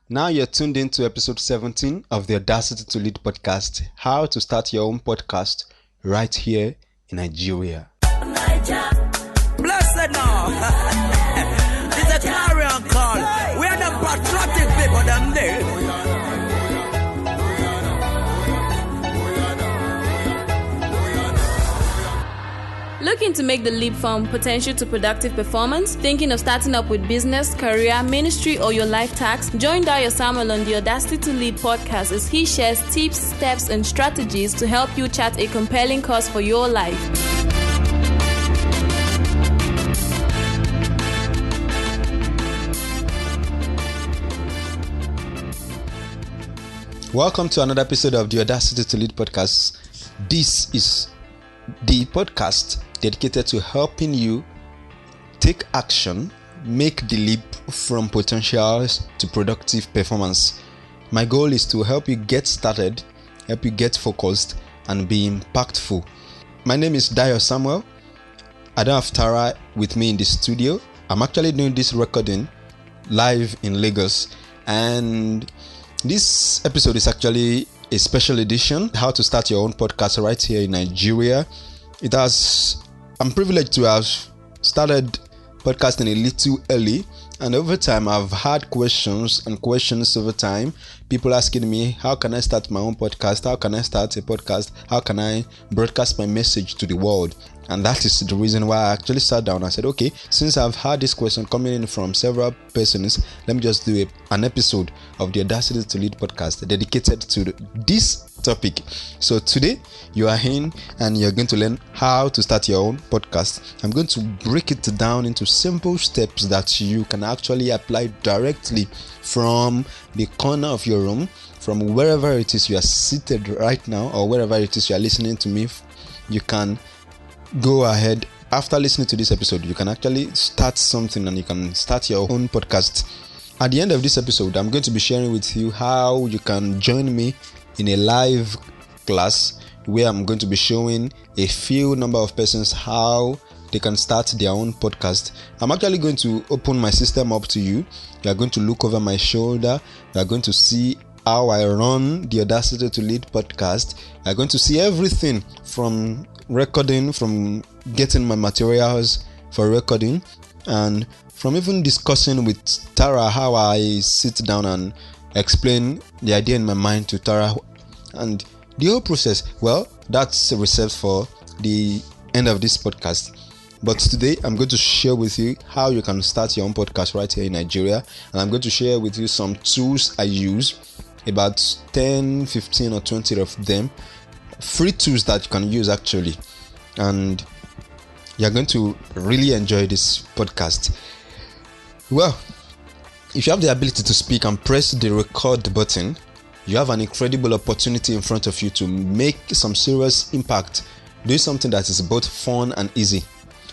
Now you're tuned into episode 17 of the Audacity to Lead podcast, how to start your own podcast right here in Nigeria. Blessed now. This is a clarion call. We are the patriotic people, them there. Looking to make the leap from potential to productive performance? Thinking of starting up with business, career, ministry, or your life tasks? Join Dayo Samuel on the Audacity to Lead podcast as he shares tips, steps, and strategies to help you chart a compelling course for your life. Welcome to another episode of the Audacity to Lead podcast. This is the podcast dedicated to helping you take action, make the leap from potentials to productive performance. My goal is to help you get started, help you get focused, and be impactful. My name is Dayo Samuel. I don't have Tara with me in the studio. I'm actually doing this recording live in Lagos, and this episode is actually a special edition, how to start your own podcast right here in Nigeria. I'm privileged to have started podcasting a little early, and over time I've had questions over time. People asking me, how can I start my own podcast? How can I start a podcast? How can I broadcast my message to the world? And that is the reason why I actually sat down and said, okay, since I've had this question coming in from several persons, let me just do an episode of the Audacity to Lead podcast dedicated to this topic. So today you are in and you're going to learn how to start your own podcast. I'm going to break it down into simple steps that you can actually apply directly from the corner of your room, from wherever it is you are seated right now, or wherever it is you are listening to me. You can go ahead after listening to this episode. You can actually start something and you can start your own podcast. At the end of this episode, I'm going to be sharing with you how you can join me in a live class where I'm going to be showing a few number of persons how they can start their own podcast. I'm actually going to open my system up to you. You are going to look over my shoulder. You are going to see how I run the Audacity to Lead podcast. You are going to see everything from recording, from getting my materials for recording, and from even discussing with Tara how I sit down and explain the idea in my mind to Tara, and the whole process. Well, that's reserved for the end of this podcast. But today I'm going to share with you how you can start your own podcast right here in Nigeria, and I'm going to share with you some tools I use, about 10, 15 or 20 of them, free tools that you can use actually, and you're going to really enjoy this podcast. Well, if you have the ability to speak and press the record button, you have an incredible opportunity in front of you to make some serious impact, doing something that is both fun and easy.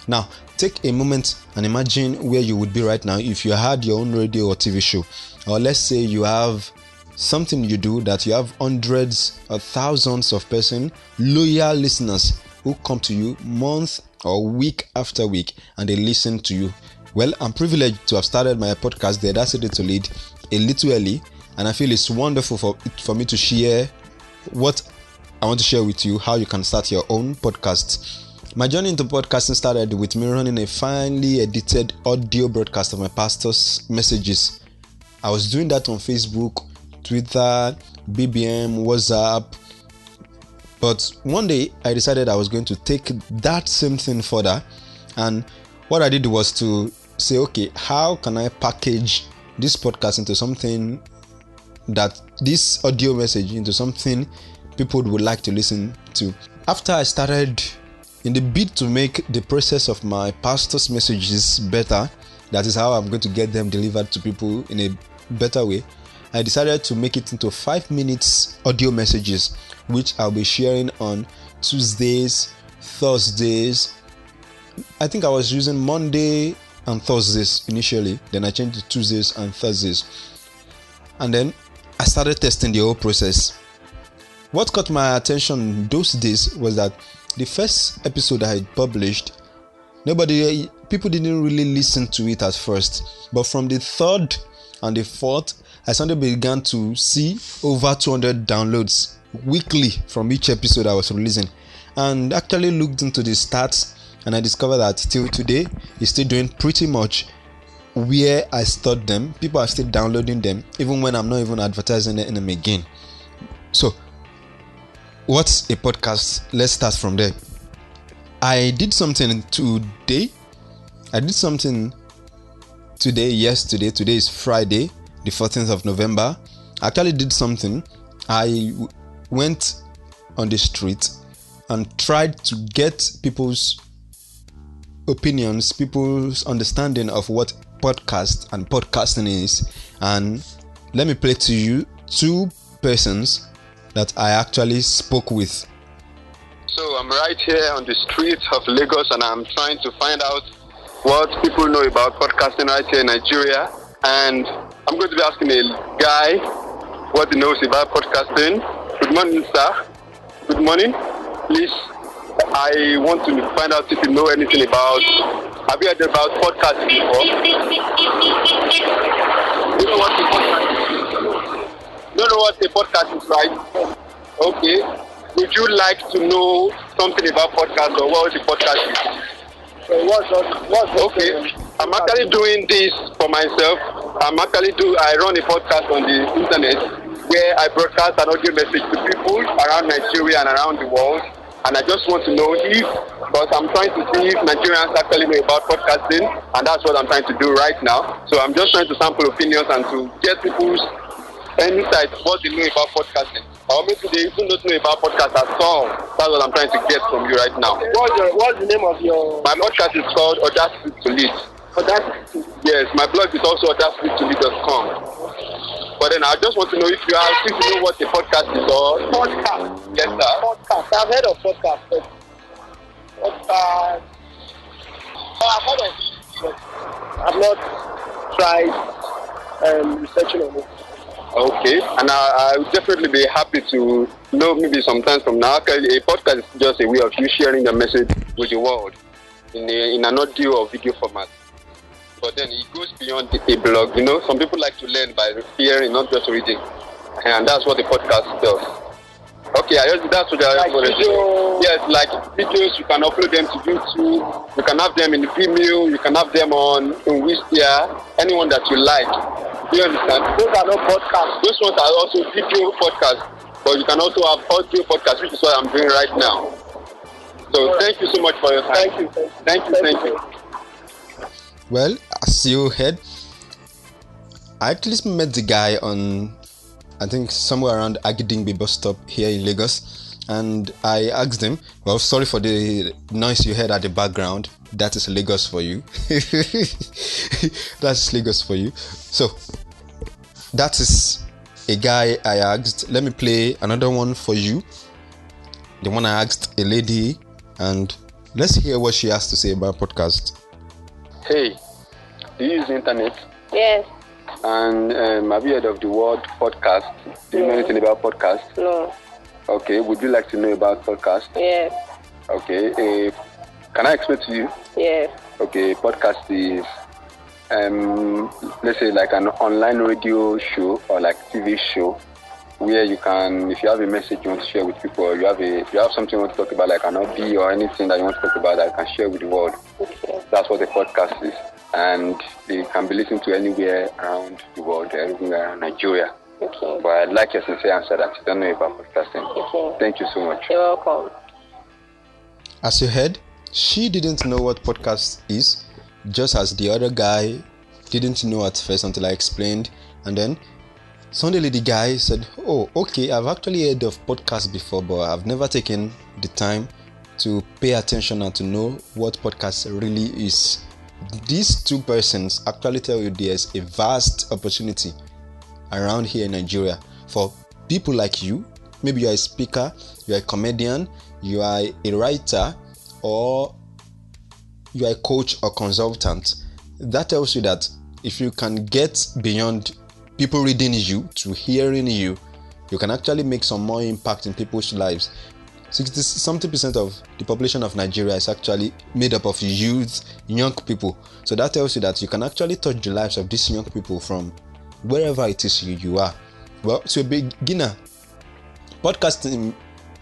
Now, take a moment and imagine where you would be right now if you had your own radio or TV show, or let's say you have something you do that you have hundreds or thousands of loyal listeners who come to you month or week after week and they listen to you. Well, I'm privileged to have started my podcast, The Audacity to Lead, a little early, and I feel it's wonderful for me to share what I want to share with you, how you can start your own podcast. My journey into podcasting started with me running a finely edited audio broadcast of my pastor's messages. I was doing that on Facebook, Twitter, BBM, WhatsApp. But one day I decided I was going to take that same thing further, and what I did was to say, okay, how can I package this podcast into something that this audio message into something people would like to listen to. After I started, in the bid to make the process of my pastor's messages better, that is how I'm going to get them delivered to people in a better way, I decided to make it into 5 minutes audio messages, which I'll be sharing on Tuesdays, Thursdays. I think I was using Monday and Thursdays initially, then I changed to Tuesdays and Thursdays. And then I started testing the whole process. What caught my attention those days was that the first episode I had published, people didn't really listen to it at first. But from the third and the fourth I suddenly began to see over 200 downloads weekly from each episode I was releasing, and actually looked into the stats, and I discovered that till today it's still doing pretty much where I stored them. People are still downloading them even when I'm not even advertising them again. So what's a podcast? Let's start from there. I did something today. Yesterday. Today is Friday, the 14th of November. I actually did something. I went on the street and tried to get people's opinions, people's understanding of what podcast and podcasting is. And let me play to you two persons that I actually spoke with. So I'm right here on the streets of Lagos, and I'm trying to find out what people know about podcasting right here in Nigeria. And I'm going to be asking a guy what he knows about podcasting. Good morning, sir. Good morning. Please, I want to find out if you know anything about. Have you heard about podcasting before? You know what a podcast is? You know what a podcast is, right? Okay. Would you like to know something about podcast, or what the podcast is? Okay. I'm actually doing this for myself. I run a podcast on the internet where I broadcast an audio message to people around Nigeria and around the world. And I just want to know because I'm trying to see if Nigerians actually know about podcasting, and that's what I'm trying to do right now. So I'm just trying to sample opinions and to get people's insight what they know about podcasting. Or maybe they even don't know about podcasts at all. That's what I'm trying to get from you right now. What's the name of your... My podcast is called Audacity to Lead. Audacity? Yes, my blog is also audacitytolead.com. But then I just want to know if you know what a podcast is or... Podcast? Yes, sir. Podcast. I've heard of podcast, but... Podcast... I've heard of it, but I've not tried researching on it. Okay, and I would definitely be happy to know maybe sometime from now. A podcast is just a way of you sharing your message with the world in an audio or video format. But then it goes beyond a blog. You know, some people like to learn by hearing, not just reading, and that's what the podcast does. Okay, that's what I want to do. Yes, like videos, you can upload them to YouTube. You can have them in Vimeo. You can have them in Wistia. Anyone that you like. Do you understand? Those are not podcasts. Those ones are also video podcasts, but you can also have audio podcasts, which is what I'm doing right now. So thank you so much for your time. Thank you. Well, as you heard, I actually met the guy on, I think, somewhere around Agidingbi bus stop here in Lagos, and I asked him, well, sorry for the noise you heard at the background. That is Lagos for you. That's Lagos for you. So that is a guy I asked. Let me play another one for you. The one I asked a lady, and let's hear what she has to say about podcast. Hey, do you use the internet? Yes. And have you heard of the word podcast? Do you know anything about podcast? No. Okay, would you like to know about podcast? Yes. Okay, can I explain to you? Yes. Okay, podcast is, let's say like an online radio show or like TV show where you can, if you have a message you want to share with people, or you have something you want to talk about, like an hobby or anything that you want to talk about that you can share with the world. Okay. That's what a podcast is. And it can be listened to anywhere around the world, everywhere around Nigeria. Okay. But I'd like your sincere answer that you don't know about podcasting. Okay. Thank you so much. You're welcome. As you heard, she didn't know what podcast is, just as the other guy didn't know at first until I explained. And then suddenly the guy said, oh, okay, I've actually heard of podcasts before, but I've never taken the time to pay attention and to know what podcast really is. These two persons actually tell you there's a vast opportunity around here in Nigeria for people like you. Maybe you're a speaker, you're a comedian, you are a writer, or you are a coach or consultant. That tells you that if you can get beyond people reading you to hearing you, you can actually make some more impact in people's lives. 60-something% of the population of Nigeria is actually made up of youth, young people. So that tells you that you can actually touch the lives of these young people from wherever it is you are. Well, to a beginner, podcasting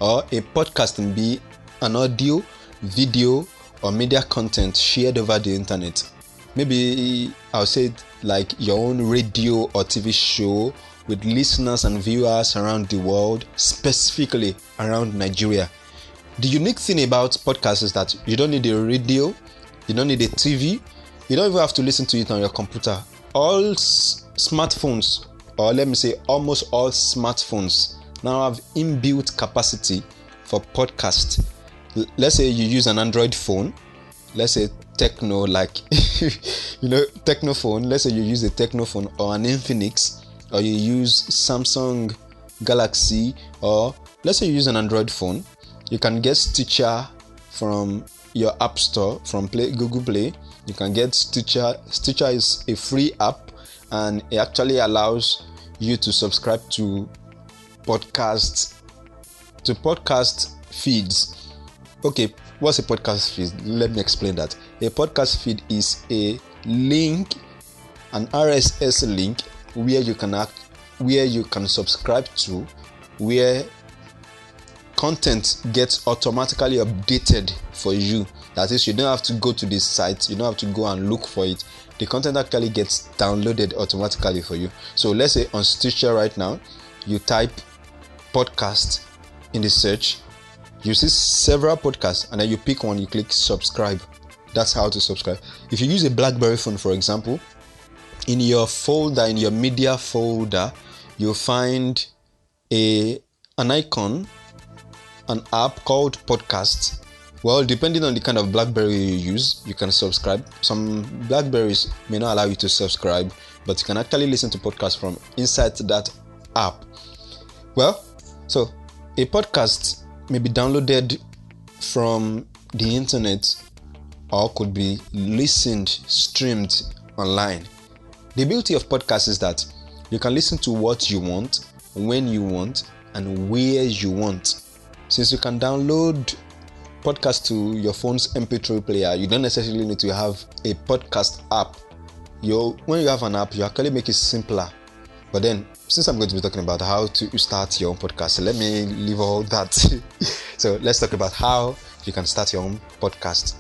or a podcast can be an audio, video, or media content shared over the internet. Maybe I'll say it like your own radio or TV show with listeners and viewers around the world, specifically around Nigeria. The unique thing about podcasts is that you don't need a radio, you don't need a TV, you don't even have to listen to it on your computer. All smartphones, or let me say almost all smartphones, now have inbuilt capacity for podcast. Let's say you use an Android phone, let's say Techno, like Techno phone. Let's say you use a Techno phone or an Infinix, or you use Samsung Galaxy, or let's say you use an Android phone. You can get Stitcher from your app store, from Google Play. You can get Stitcher. Stitcher is a free app, and it actually allows you to subscribe to podcast feeds. Okay, what's a podcast feed? Let me explain that. A podcast feed is a link, an RSS link, where you can subscribe to, where content gets automatically updated for you. That is, you don't have to go to this site, you don't have to go and look for it. The content actually gets downloaded automatically for you. So let's say on Stitcher right now, you type podcast in the search, you see several podcasts, and then you pick one, you click subscribe. That's how to subscribe. If you use a BlackBerry phone, for example, in your folder, in your media folder, you'll find an icon, an app called Podcast. Well, depending on the kind of BlackBerry you use, you can subscribe. Some BlackBerries may not allow you to subscribe, but you can actually listen to podcasts from inside that app. Well, so a podcast may be downloaded from the internet or could be listened, streamed online. The beauty of podcasts is that you can listen to what you want, when you want, and where you want. Since you can download podcast to your phone's MP3 player, you don't necessarily need to have a podcast app. When you have an app, you actually make it simpler. But then, since I'm going to be talking about how to start your own podcast, let me leave all that. So let's talk about how you can start your own podcast.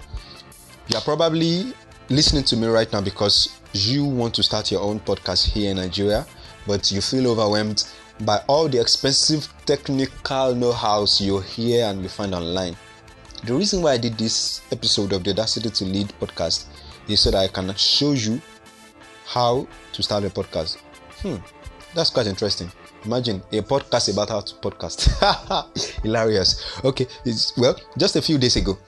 You are probably listening to me right now because you want to start your own podcast here in Nigeria, but you feel overwhelmed by all the expensive technical know-hows you hear and you find online. The reason why I did this episode of the Audacity to Lead podcast is so that I can show you how to start a podcast. That's quite interesting. Imagine a podcast about how to podcast. Hilarious. Okay, just a few days ago,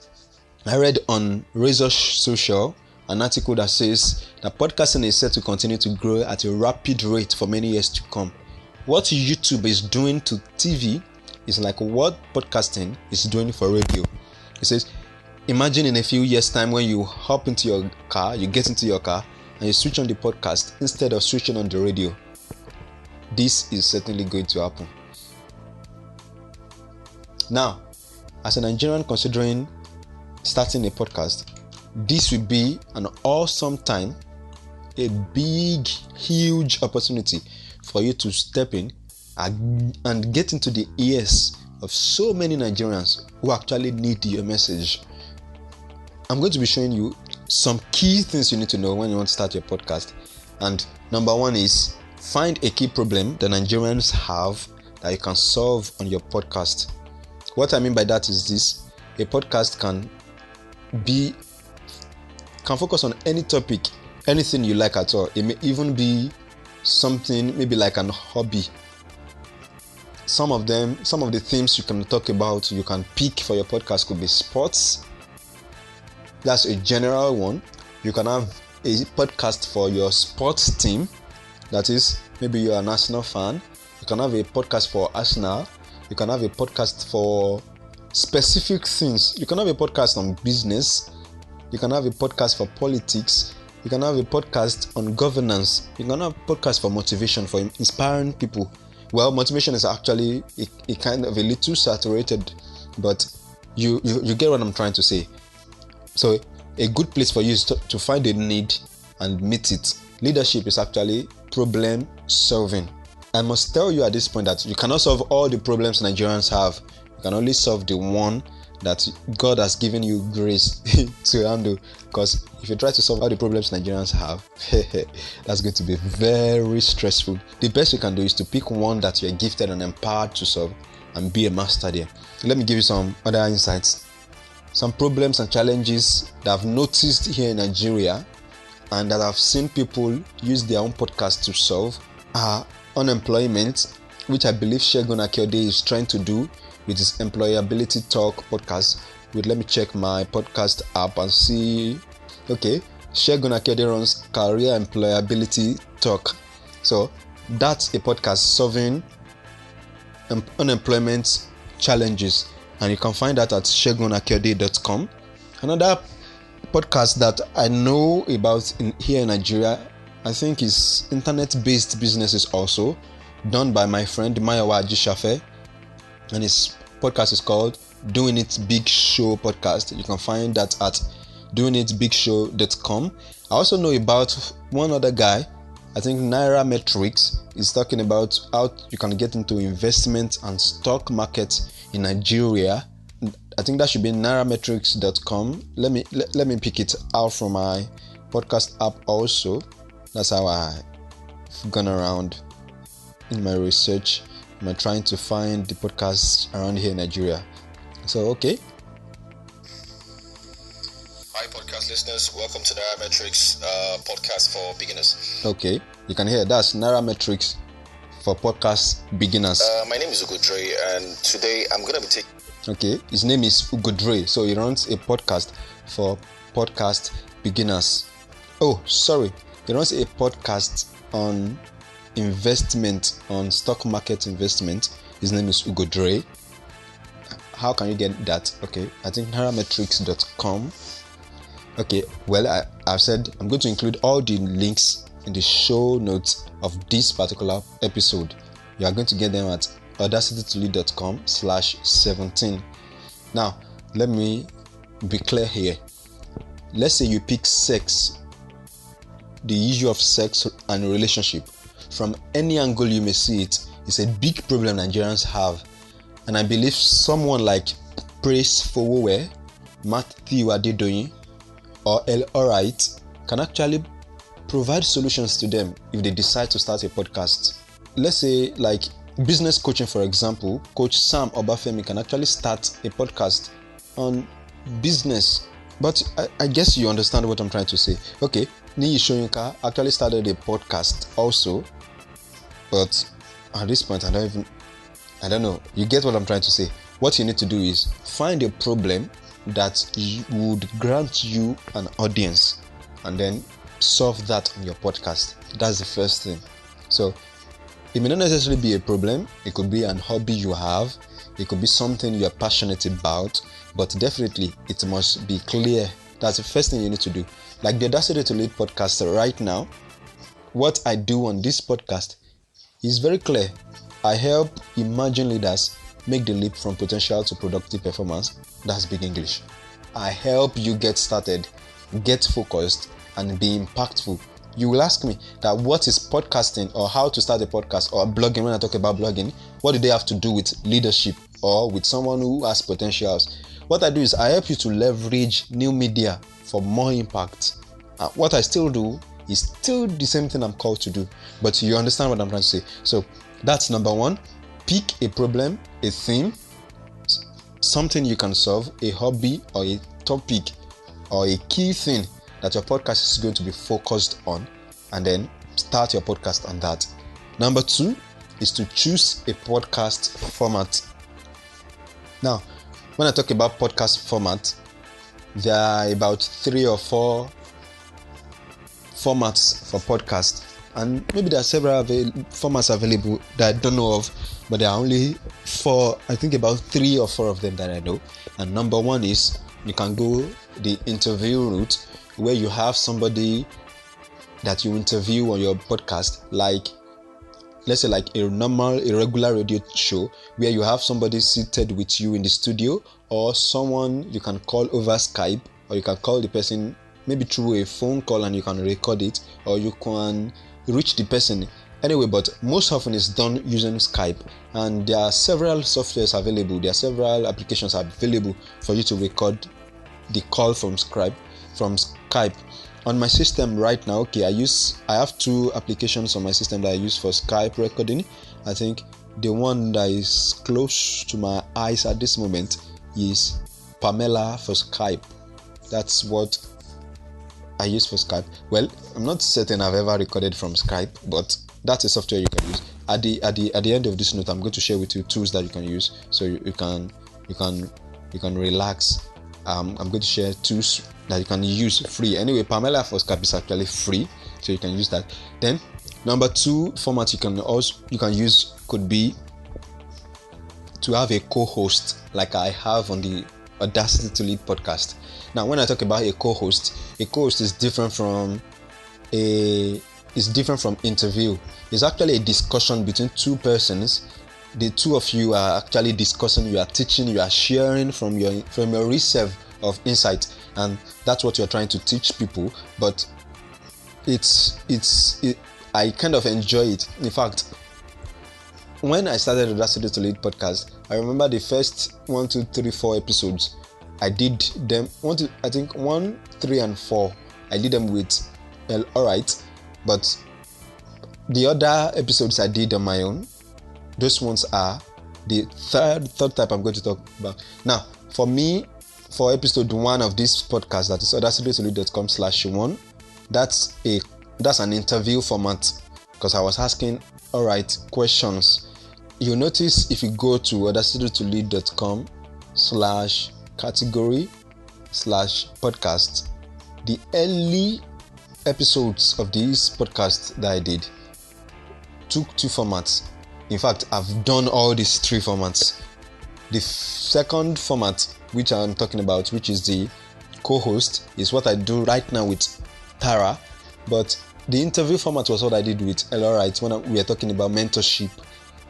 I read on Razor Social an article that says that podcasting is set to continue to grow at a rapid rate for many years to come. What YouTube is doing to TV is like what podcasting is doing for radio. It says, imagine in a few years' time when you hop into your car, you get into your car, and you switch on the podcast instead of switching on the radio. This is certainly going to happen. Now, as a Nigerian considering starting a podcast, this will be an awesome time, a big, huge opportunity for you to step in and get into the ears of so many Nigerians who actually need your message. I'm going to be showing you some key things you need to know when you want to start your podcast. And number one is find a key problem that Nigerians have that you can solve on your podcast. What I mean by that is this: a podcast can focus on any topic, anything you like at all. It may even be something maybe like an hobby. Some of the themes you can talk about, you can pick for your podcast could be sports. That's a general one. You can have a podcast for your sports team. That is, maybe you're an Arsenal fan. You can have a podcast for Arsenal. You can have a podcast for specific things. You can have a podcast on business. You can have a podcast for politics. You can have a podcast on governance. You can have a podcast for motivation, for inspiring people. Well, motivation is actually a kind of a little saturated, but you get what I'm trying to say. So a good place for you is to find a need and meet it. Leadership is actually problem solving. I must tell you at this point that you cannot solve all the problems Nigerians have. You can only solve the one that God has given you grace to handle. Because if you try to solve all the problems Nigerians have, that's going to be very stressful. The best you can do is to pick one that you're gifted and empowered to solve and be a master there. Let me give you some other insights. Some problems and challenges that I've noticed here in Nigeria and that I've seen people use their own podcast to solve are unemployment, which I believe Segun Akeode is trying to do with his Employability Talk podcast. Let me check my podcast app and see. Okay, Segun Akeode runs Career Employability Talk. So that's a podcast solving unemployment challenges, and you can find that at segunakeode.com. Another podcast that I know about here in Nigeria, I think, is internet-based businesses also, done by my friend Mayowa Ajishafe, and his podcast is called Doing It Big Show Podcast. You can find that at doingitbigshow.com. I also know about one other guy, I think Nairametrics, is talking about how you can get into investment and stock market in Nigeria. I think that should be nairametrics.com. Let me pick it out from my podcast app also. That's how I've gone around in my research. I'm trying to find the podcasts around here in Nigeria. So, okay. Hi, podcast listeners. Welcome to Nairametrics podcast for beginners. Okay, you can hear that's Nairametrics for podcast beginners. My name is Ugo Dre, and today I'm going to be taking... Okay, his name is Ugo Dre, so he runs a podcast for podcast beginners. Oh, sorry, he runs a podcast on investment, on stock market investment. His name is Ugo Dre. How can you get that? Okay, I think nairametrics.com. Okay, well, I've said I'm going to include all the links in the show notes of this particular episode. You are going to get them at audacitytolead.com/17. Now, let me be clear here. Let's say you pick sex, the issue of sex and relationship. From any angle you may see it, it's a big problem Nigerians have. And I believe someone like Praise Fowowe, Matthew Adedoyin, or El Alright can actually provide solutions to them if they decide to start a podcast. Let's say, like business coaching, for example, Coach Sam Obafemi can actually start a podcast on business. But I guess you understand what I'm trying to say. Okay, Niyi Soyinka actually started a podcast also, but at this point I don't know. You get what I'm trying to say. What you need to do is find a problem that would grant you an audience and then solve that on your podcast. That's the first thing. So it may not necessarily be a problem. It could be an hobby you have. It could be something you're passionate about, but definitely it must be clear. That's the first thing you need to do. Like the Audacity to Lead podcast right now, what I do on this podcast is very clear. I help emerging leaders make the leap from potential to productive performance. That's big English. I help you get started, get focused, and be impactful. You will ask me that what is podcasting or how to start a podcast or blogging. When I talk about blogging, what do they have to do with leadership or with someone who has potentials? What I do is I help you to leverage new media for more impact. What I still do is still the same thing I'm called to do, but you understand what I'm trying to say. So that's number one. Pick a problem, a theme, something you can solve, a hobby or a topic or a key thing that your podcast is going to be focused on, and then start your podcast on that. Number two is to choose a podcast format. Now, when I talk about podcast format, there are about 3 or 4 formats for podcast, and maybe there are several formats available that I don't know of, but there are only 4, I think about 3 or 4 of them that I know. And number one is you can go the interview route, where you have somebody that you interview on your podcast, like let's say like a regular radio show, where you have somebody seated with you in the studio, or someone you can call over Skype, or you can call the person maybe through a phone call and you can record it, or you can reach the person anyway, but most often it's done using Skype, and there are several softwares available. There are several applications available for you to record the call from Skype. On my system right now, okay, I have 2 applications on my system that I use for Skype recording. I think the one that is close to my eyes at this moment is Pamela for Skype. That's what I use for Skype. Well, I'm not certain I've ever recorded from Skype, but that's a software you can use. At the end of this note, I'm going to share with you tools that you can use, so you can relax. I'm going to share tools that you can use free. Anyway, Pamela for Skype is actually free, so you can use that. Then, number 2 format you can use could be to have a co-host, like I have on the Audacity to Lead podcast. Now, when I talk about a co-host is different from interview. It's actually a discussion between 2 persons. The 2 of you are actually discussing, you are teaching, you are sharing from your reserve of insight, and that's what you're trying to teach people. But I kind of enjoy it. In fact, when I started Audacity to Lead podcast, I remember the first 1, 2, 3, 4 episodes. I did them 1, 3, and 4. I did them with Alright, but the other episodes I did on my own. Those ones are the third type I'm going to talk about. Now, for me, for episode 1 of this podcast, that is audacitytolead.com/1, that's an interview format, because I was asking Alright questions. You'll notice if you go to audacitytolead.com/category/podcast, the early episodes of this podcast that I did took 2 formats. In fact, I've done all these 3 formats. The second format, which I'm talking about, which is the co-host, is what I do right now with Tara. But the interview format was what I did with Alright when we were talking about mentorship,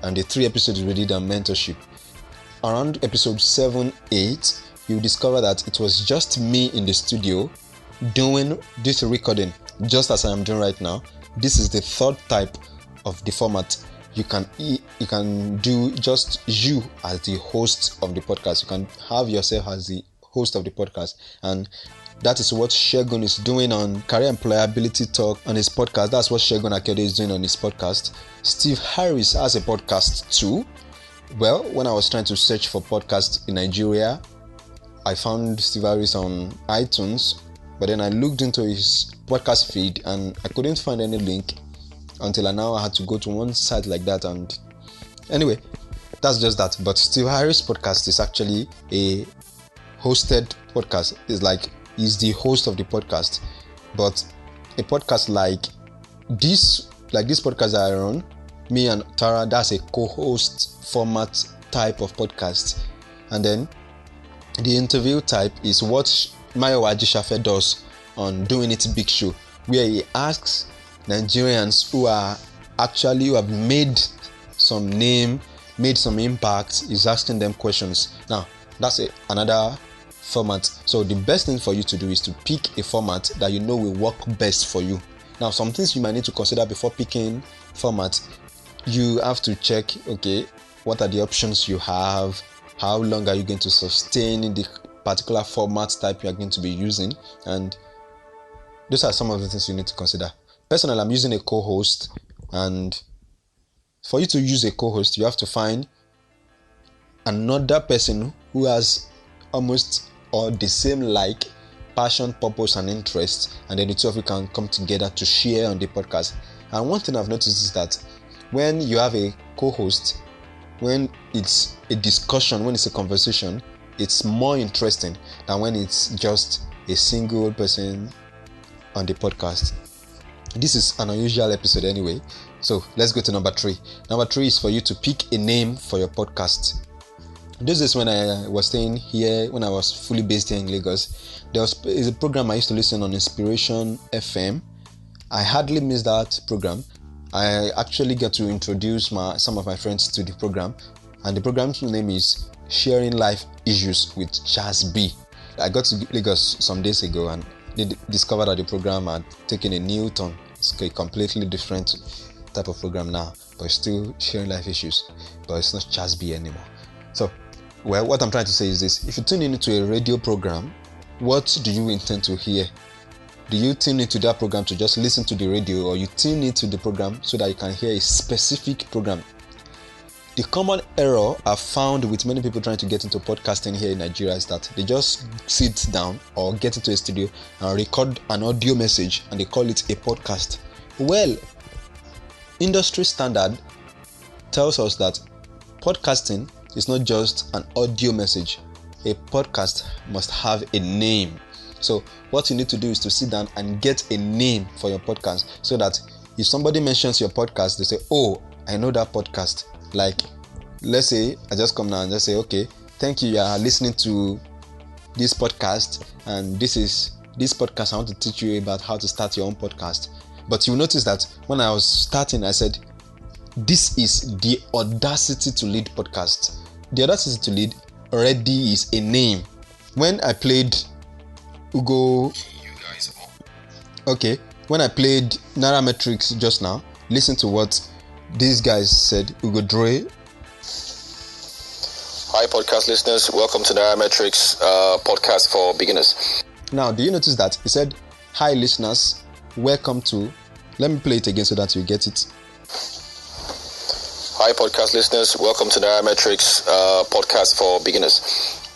and the 3 episodes we did on mentorship. Around episode 7, 8, you discover that it was just me in the studio doing this recording, just as I am doing right now. This is the third type of the format. You can do just you as the host of the podcast. You can have yourself as the host of the podcast, and that is what Segun is doing on Career Employability Talk on his podcast. That's what Segun Akedo is doing on his podcast. Steve Harris has a podcast too. Well, when I was trying to search for podcasts in Nigeria, I found Steve Harris on iTunes, but then I looked into his podcast feed and I couldn't find any link until I had to go to one site like that. And anyway, that's just that. But Steve Harris' podcast is actually a hosted podcast. It's like he's the host of the podcast. But a podcast like this podcast that I run, me and Tara, that's a co-host format type of podcast. And then the interview type is what Mayowa Ajishafe does on Doing It Big Show, where he asks Nigerians who have made some name, made some impact. He's asking them questions. Now, that's another format. So the best thing for you to do is to pick a format that you know will work best for you. Now, some things you might need to consider before picking format. You have to check, okay, what are the options you have? How long are you going to sustain the particular format type you are going to be using? And those are some of the things you need to consider. Personally, I'm using a co-host, and for you to use a co-host, you have to find another person who has almost or the same passion, purpose, and interest, and then the 2 of you can come together to share on the podcast. And one thing I've noticed is that when you have a co-host, when it's a discussion, when it's a conversation, it's more interesting than when it's just a single person on the podcast. This is an unusual episode anyway, so let's go to number 3. Number 3 is for you to pick a name for your podcast. This is when I was staying here, when I was fully based here in Lagos. Is a program I used to listen on Inspiration FM. I hardly miss that program. I actually get to introduce some of my friends to the program, and the program's name is Sharing Life Issues with Chaz B. I got to Lagos some days ago and they discovered that the program had taken a new turn. It's a completely different type of program now, but it's still sharing life issues, but it's not Chazby anymore. So, well, what I'm trying to say is this: if you tune into a radio program, what do you intend to hear? Do you tune into that program to just listen to the radio, or you tune into the program so that you can hear a specific program? The common error I've found with many people trying to get into podcasting here in Nigeria is that they just sit down or get into a studio and record an audio message and they call it a podcast. Well, industry standard tells us that podcasting is not just an audio message. A podcast must have a name. So what you need to do is to sit down and get a name for your podcast, so that if somebody mentions your podcast, they say, oh, I know that podcast. Like, let's say I just come now and just say, okay, thank you, you are listening to this podcast, and this podcast I want to teach you about how to start your own podcast. But you notice that when I was starting, I said, this is the Audacity to Lead podcast. The Audacity to Lead already is a name. When I played Ugo, okay, when I played Nairametrics just now, listen to what these guys said. Ugo Dre. Hi, podcast listeners. Welcome to the Nairametrics podcast for beginners. Now, do you notice that he said, hi, listeners, welcome to... Let me play it again so that you get it. Hi, podcast listeners. Welcome to the Nairametrics podcast for beginners.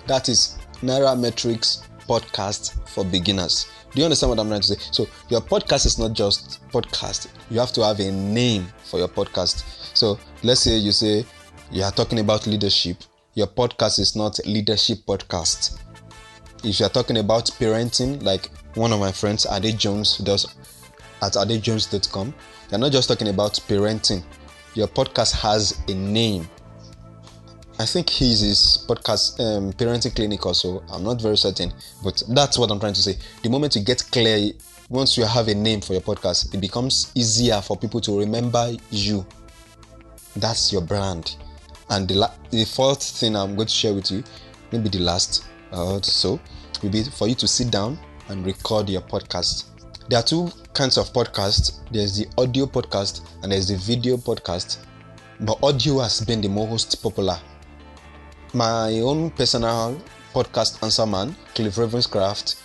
That is Nairametrics podcast for beginners. Do you understand what I'm trying to say? So your podcast is not just podcast. You have to have a name for your podcast. So let's say you are talking about leadership. Your podcast is not leadership podcast. If you are talking about parenting, like one of my friends, Ade Jones, does at adejones.com, you're not just talking about parenting. Your podcast has a name. I think his podcast, Parenting Clinic also. I'm not very certain, but that's what I'm trying to say. The moment you get clear, once you have a name for your podcast, it becomes easier for people to remember you. That's your brand. And the fourth thing I'm going to share with you, maybe the last also, will be for you to sit down and record your podcast. There are two kinds of podcasts. There's the audio podcast and there's the video podcast. But audio has been the most popular. My own personal podcast answer man, Cliff Ravenscraft,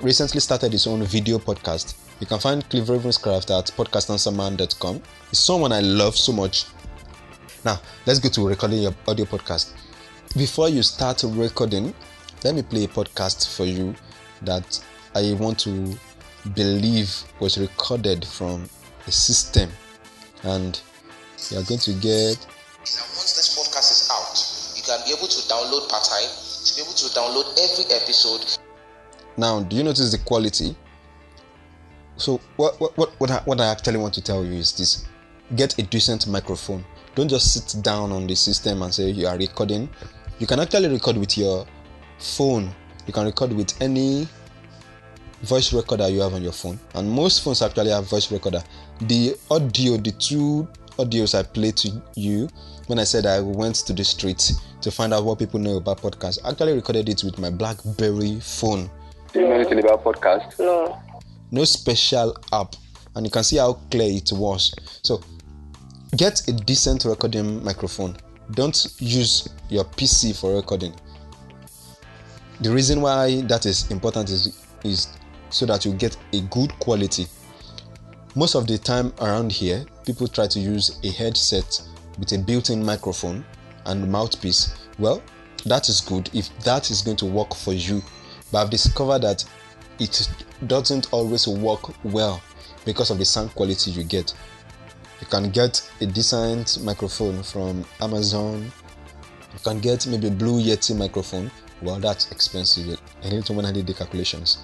recently started his own video podcast. You can find Cliff Ravenscraft at podcastanswerman.com. He's someone I love so much. Now, let's go to recording your audio podcast. Before you start recording, let me play a podcast for you that I want to believe was recorded from a system. And you are going to get... Now, once this podcast is out, you can be able to download part-time, to be able to download every episode. Now, do you notice the quality? So what I actually want to tell you is this: get a decent microphone. Don't just sit down on the system and say you are recording. You can actually record with your phone. You can record with any voice recorder you have on your phone, and most phones actually have voice recorder. The two audios I played to you when I said I went to the street to find out what people know about podcasts, I actually recorded it with my BlackBerry phone. Do you know anything about podcasts? No special app, and you can see how clear it was. So get a decent recording microphone. Don't use your PC for recording. The reason why that is important is so that you get a good quality. Most of the time around here, people try to use a headset with a built-in microphone and mouthpiece. Well, that is good if that is going to work for you. But I've discovered that it doesn't always work well because of the sound quality you get. You can get a decent microphone from Amazon. You can get maybe a Blue Yeti microphone. Well, that's expensive. I need to do the calculations.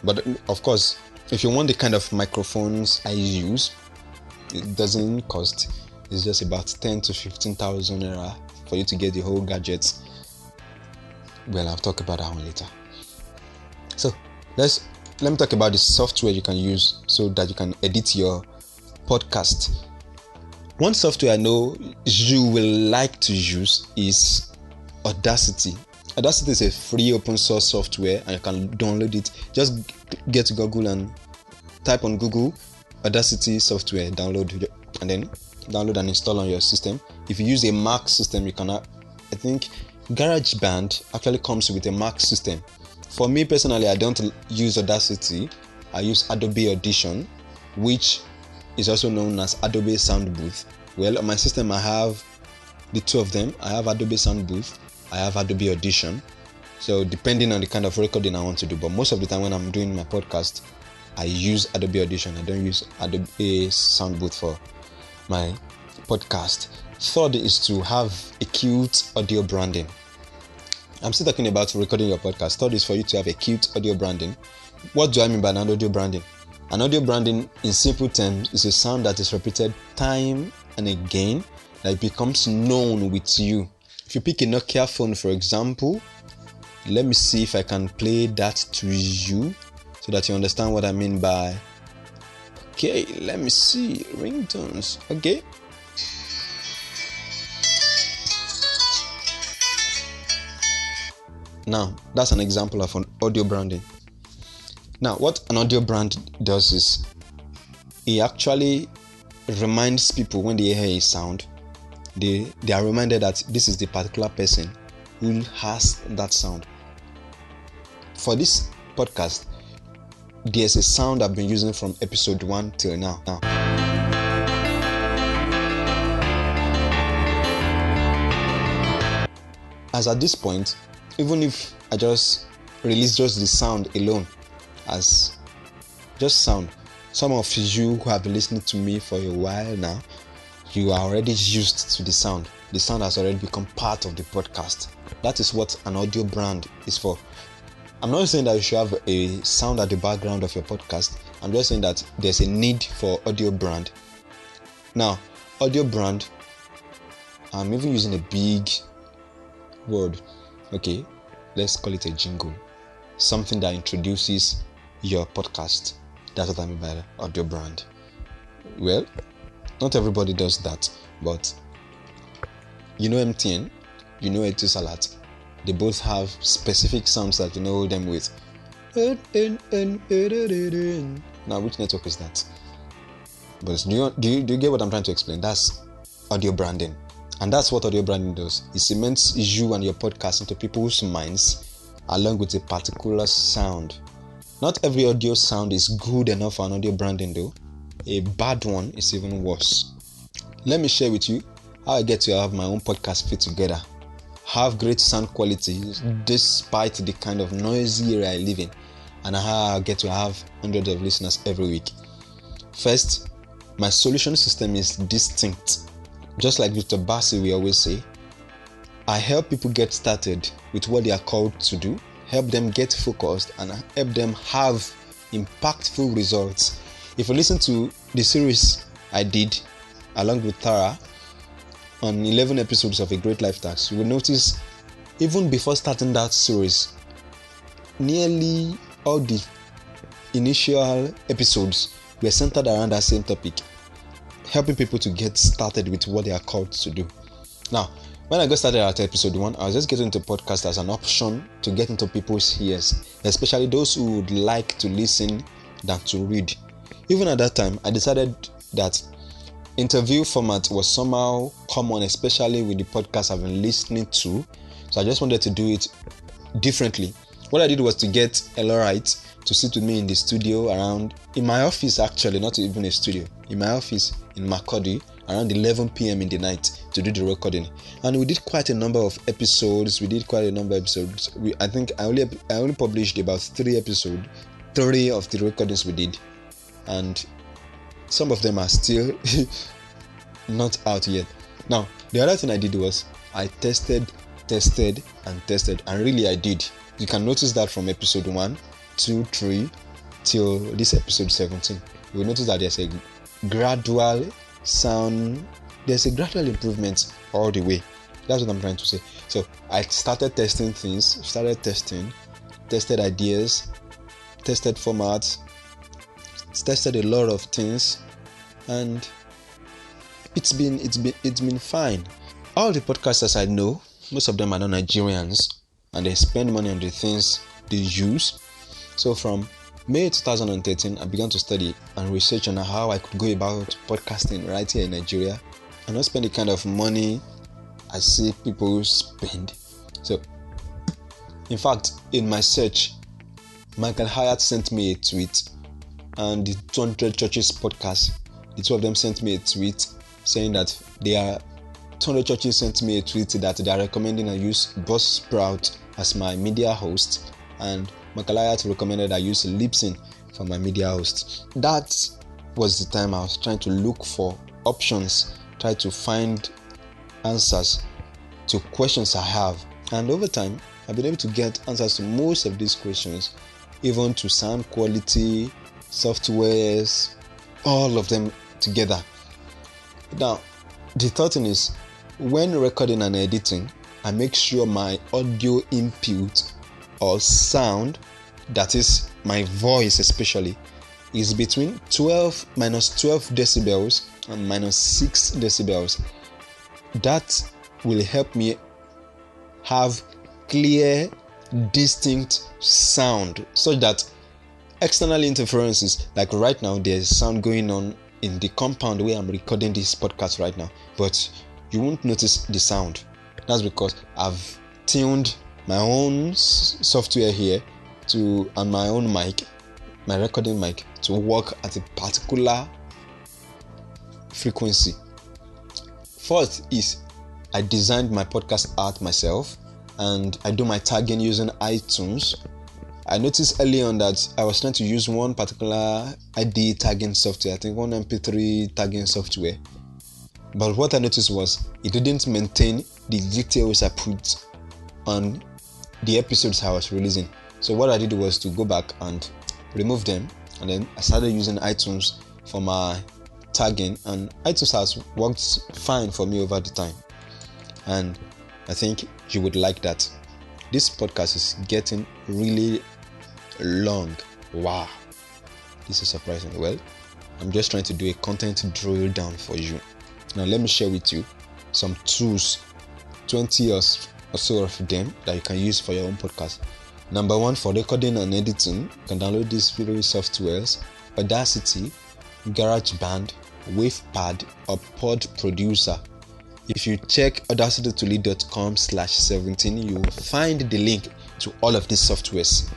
But of course, if you want the kind of microphones I use, it doesn't cost. It's just about 10 to 15,000 naira for you to get the whole gadgets. Well, I'll talk about that one later. So let me talk about the software you can use so that you can edit your podcast. One software I know you will like to use is Audacity. Audacity is a free open source software and you can download it. Just get to Google and type on Google Audacity software, download, and then download and install on your system. If you use a Mac system, you can, I think GarageBand actually comes with a Mac system. For me personally, I don't use Audacity. I use Adobe Audition, which is also known as Adobe Sound Booth. Well, on my system, I have the two of them. I have Adobe Sound Booth, I have Adobe Audition. So depending on the kind of recording I want to do, but most of the time when I'm doing my podcast, I use Adobe Audition. I don't use Adobe Sound Booth for my podcast. Third is to have a cute audio branding. I'm still talking about recording your podcast. Third is for you to have a cute audio branding. What do I mean by an audio branding? An audio branding, in simple terms, is a sound that is repeated time and again, that it becomes known with you. If you pick a Nokia phone, for example, let me see if I can play that to you so that you understand what I mean by. Okay, let me see. Ringtones. Okay. Now, that's an example of an audio branding. Now, what an audio brand does is it actually reminds people when they hear a sound, they are reminded that this is the particular person who has that sound. For this podcast, there's a sound I've been using from episode 1 till now. As at this point, even if I just release just the sound alone, as just sound, some of you who have been listening to me for a while now, you are already used to the sound. The sound has already become part of the podcast. That is what an audio brand is for. I'm not saying that you should have a sound at the background of your podcast. I'm just saying that there's a need for audio brand. Now, audio brand, I'm even using a big word. Okay, let's call it a jingle. Something that introduces your podcast. That's what I mean by audio brand. Well, not everybody does that, but you know MTN, you know Etisalat. They both have specific sounds that you know them with. Now, which network is that? But do you get what I'm trying to explain? That's audio branding. And that's what audio branding does. It cements you and your podcast into people's minds along with a particular sound. Not every audio sound is good enough for an audio branding though. A bad one is even worse. Let me share with you how I get to have my own podcast fit together. Have great sound quality despite the kind of noisy area I live in, and how I get to have hundreds of listeners every week. First, my solution system is distinct. Just like Mr. Bassi we always say, I help people get started with what they are called to do, help them get focused, and help them have impactful results. If you listen to the series I did along with Tara on 11 episodes of A Great Life Tax, you will notice even before starting that series, nearly all the initial episodes were centered around that same topic, helping people to get started with what they are called to do. Now, when I got started at episode 1, I was just getting into podcast as an option to get into people's ears, especially those who would like to listen than to read. Even at that time, I decided that interview format was somehow common, especially with the podcast I've been listening to. So I just wanted to do it differently. What I did was to get Elorite to sit with me in the studio in my office actually, not even a studio, in my office in Makurdi around 11 p.m. in the night to do the recording. And we did quite a number of episodes. I think I only published about 3 episodes, 3 of the recordings we did. And some of them are still not out yet. Now, the other thing I did was I tested, and really I did. You can notice that from episode 1, 2, 3 till this episode 17. You will notice that there's a gradual improvement all the way. That's what I'm trying to say. So I started testing things, tested ideas, tested formats, tested a lot of things, and it's been fine. All the podcasters I know, most of them are not Nigerians, and they spend money on the things they use. So from May 2013, I began to study and research on how I could go about podcasting right here in Nigeria and not spend the kind of money I see people spend. So, in fact, in my search, Michael Hyatt sent me a tweet, and the 200 Churches podcast, the two of them sent me a tweet saying that 200 Churches sent me a tweet that they are recommending I use Buzzsprout as my media host, and Michael Hyatt recommended I use Libsyn for my media host. That was the time I was trying to look for options, try to find answers to questions I have. And over time, I've been able to get answers to most of these questions, even to sound quality, softwares, all of them together. Now, the third thing is, when recording and editing, I make sure my audio input or sound, that is my voice especially, is between minus 12 decibels and minus 6 decibels. That will help me have clear, distinct sound, such that external interferences, like right now there's sound going on in the compound where I'm recording this podcast right now, but you won't notice the sound. That's because I've tuned my own software here and my own mic, my recording mic, to work at a particular frequency. Fourth is, I designed my podcast art myself, and I do my tagging using iTunes. I noticed early on that I was trying to use one particular ID tagging software, I think one MP3 tagging software. But what I noticed was it didn't maintain the details I put on the episodes I was releasing. So what I did was to go back and remove them, and then I started using iTunes for my tagging, and iTunes has worked fine for me over the time. And I think you would like that. This podcast is getting really long. Wow, this is surprising. Well, I'm just trying to do a content drill down for you. Now let me share with you some tools, 20 or so of them that you can use for your own podcast. Number one, for recording and editing, you can download these various softwares: Audacity, GarageBand, WavePad, or Pod Producer. If you check audacitytolead.com/17, you will find the link to all of these softwares.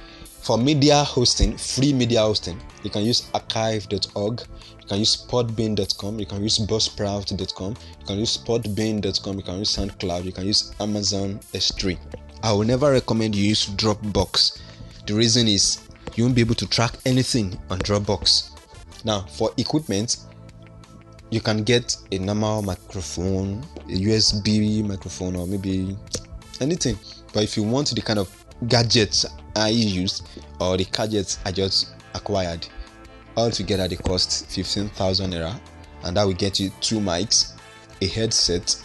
For media hosting, free media hosting, you can use archive.org, you can use podbean.com, you can use buzzsprout.com, you can use podbean.com, you can use SoundCloud, you can use Amazon S3. I will never recommend you use Dropbox. The reason is you won't be able to track anything on Dropbox. Now, for equipment, you can get a normal microphone, a USB microphone, or maybe anything. But if you want the kind of gadgets I used, or the gadgets I just acquired, altogether they cost 15,000 naira, and that will get you 2 mics, a headset,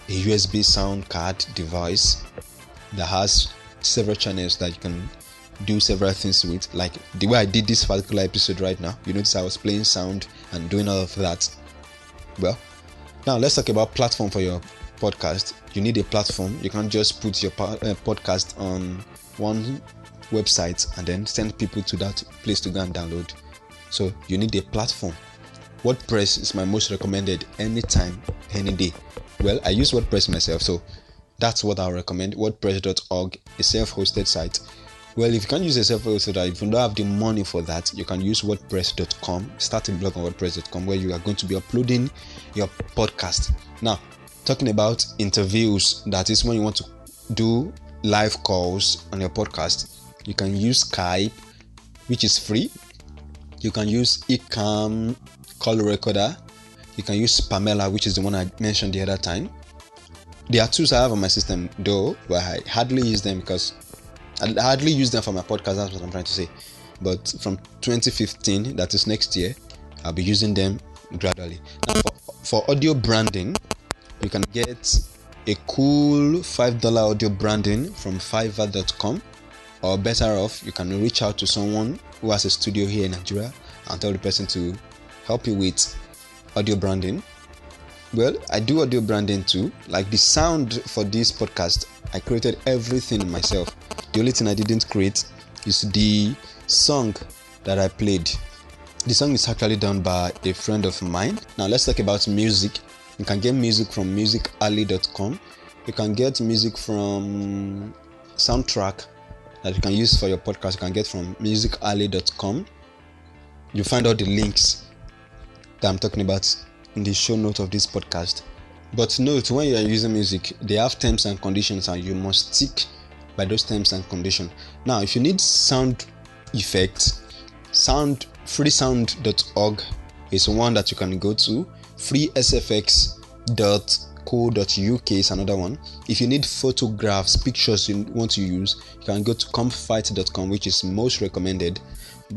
a USB sound card device that has several channels that you can do several things with, like the way I did this particular episode right now. You notice I was playing sound and doing all of that. Well, now let's talk about platform for your podcast. You need a platform. You can't just put your podcast on one website and then send people to that place to go and download. So you need a platform. WordPress is my most recommended anytime, any day. Well, I use WordPress myself, so that's what I'll recommend. WordPress.org, a self-hosted site. Well, if you can't use a self-hosted site, if you don't have the money for that, you can use WordPress.com. Start a blog on WordPress.com where you are going to be uploading your podcast. Now, talking about interviews, that is when you want to do live calls on your podcast, you can use Skype, which is free. You can use Ecamm call recorder. You can use Pamela, which is the one I mentioned the other time. There are tools I have on my system though, but I hardly use them because I hardly use them for my podcast. That's what I'm trying to say. But from 2015, that is next year, I'll be using them gradually. Now, for audio branding, you can get a cool $5 audio branding from Fiverr.com, or better off, you can reach out to someone who has a studio here in Nigeria and tell the person to help you with audio branding. Well, I do audio branding too. Like the sound for this podcast, I created everything myself. The only thing I didn't create is the song that I played. The song is actually done by a friend of mine. Now let's talk about music. You can get music from musically.com. You can get music from Soundtrack that you can use for your podcast. You can get from musically.com. You find all the links that I'm talking about in the show note of this podcast. But note, when you are using music, they have terms and conditions, and you must stick by those terms and conditions. Now, if you need sound effects, freesound.org is one that you can go to. freesfx.co.uk is another one. If you need photographs, pictures you want to use, you can go to comfight.com, which is most recommended.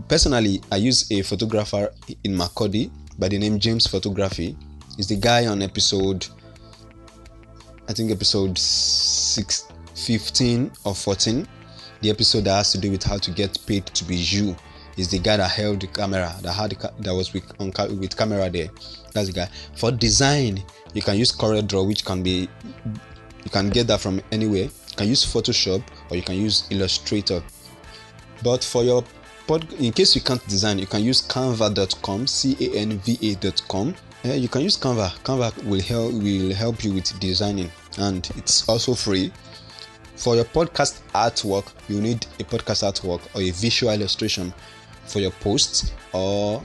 Personally, I use a photographer in Makurdi by the name James Photography. He's the guy on episode 15 or 14, the episode that has to do with how to get paid to be you. Is the guy that held the camera, that was with camera there. That's the guy. For design, you can use CorelDRAW, which you can get that from anywhere. You can use Photoshop or you can use Illustrator. But for your in case you can't design, you can use canva.com, canva.com. You can use Canva. Canva will help you with designing, and it's also free. For your podcast artwork, you need a podcast artwork or a visual illustration for your posts. Or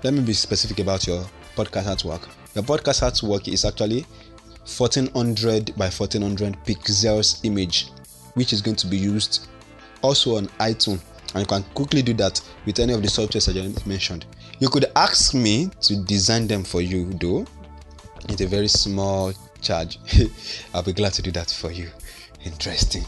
let me be specific about your podcast artwork. Your podcast artwork is actually 1400 by 1400 pixels image, which is going to be used also on iTunes, and you can quickly do that with any of the softwares I just mentioned. You could ask me to design them for you, though it's a very small charge. I'll be glad to do that for you. Interesting.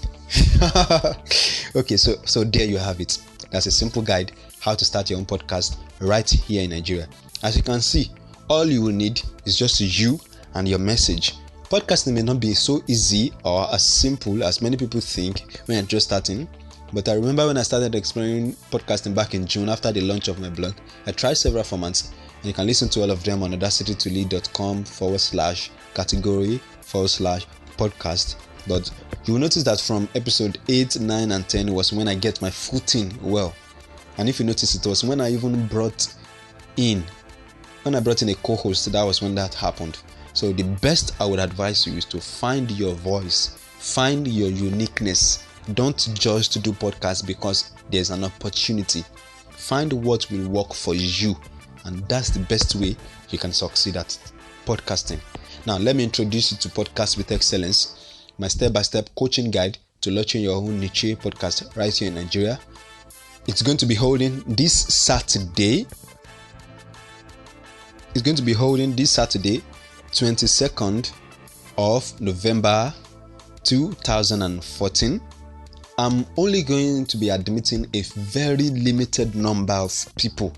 Okay, so there you have it. That's a simple guide how to start your own podcast right here in Nigeria. As you can see, all you will need is just you and your message. Podcasting may not be so easy or as simple as many people think when you're just starting. But I remember when I started exploring podcasting back in June after the launch of my blog, I tried several formats, and you can listen to all of them on audacitytolead.com/category/podcast. But you will notice that from episode 8, 9, and 10 was when I get my footing well. And if you notice, it was when I even brought in a co-host, that was when that happened. So the best I would advise you is to find your voice, find your uniqueness. Don't just do podcasts because there's an opportunity. Find what will work for you, and that's the best way you can succeed at podcasting. Now, let me introduce you to Podcast with Excellence, my step-by-step coaching guide to launching your own niche podcast right here in Nigeria. It's going to be holding this Saturday. 22nd of November 2014. I'm only going to be admitting a very limited number of people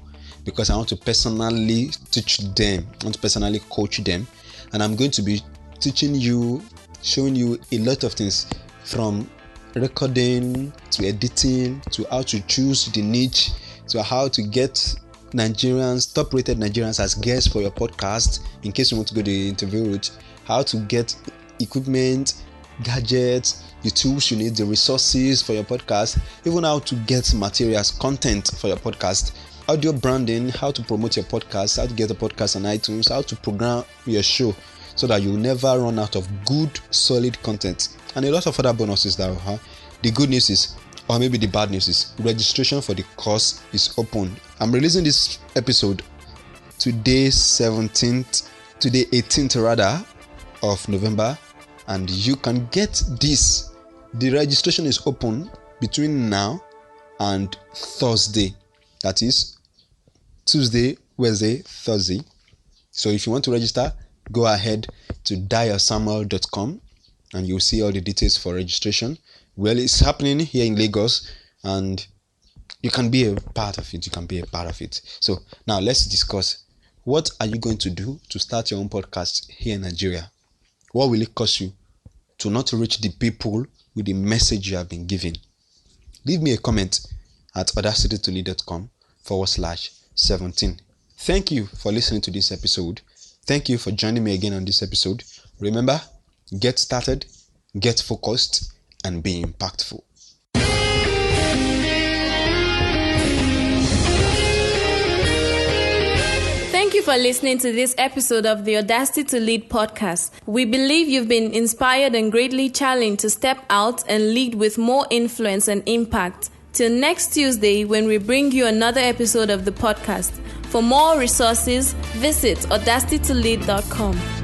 because I want to personally teach them. I want to personally coach them. And I'm going to be teaching you, showing you a lot of things, from recording to editing to how to choose the niche to how to get top-rated Nigerians as guests for your podcast in case you want to go the interview route, how to get equipment, gadgets, the tools you need, the resources for your podcast, even how to get materials, content for your podcast, audio branding, how to promote your podcast, how to get a podcast on iTunes, how to program your show so that you'll never run out of good, solid content, and a lot of other bonuses that The good news is, or maybe the bad news is, registration for the course is open. I'm releasing this episode today 18th of November, and you can get this. The registration is open between now and Thursday. That is Tuesday, Wednesday, Thursday. So if you want to register, go ahead to dayosamuel.com and you'll see all the details for registration. Well, it's happening here in Lagos, and you can be a part of it. So now let's discuss, what are you going to do to start your own podcast here in Nigeria? What will it cost you to not reach the people with the message you have been given? Leave me a comment at audacitytolead.com/17. Thank you for listening to this episode. Thank you for joining me again on this episode. Remember, get started, get focused, and be impactful. Thank you for listening to this episode of the Audacity to Lead podcast. We believe you've been inspired and greatly challenged to step out and lead with more influence and impact. Till next Tuesday, when we bring you another episode of the podcast. For more resources, visit audacitytolead.com.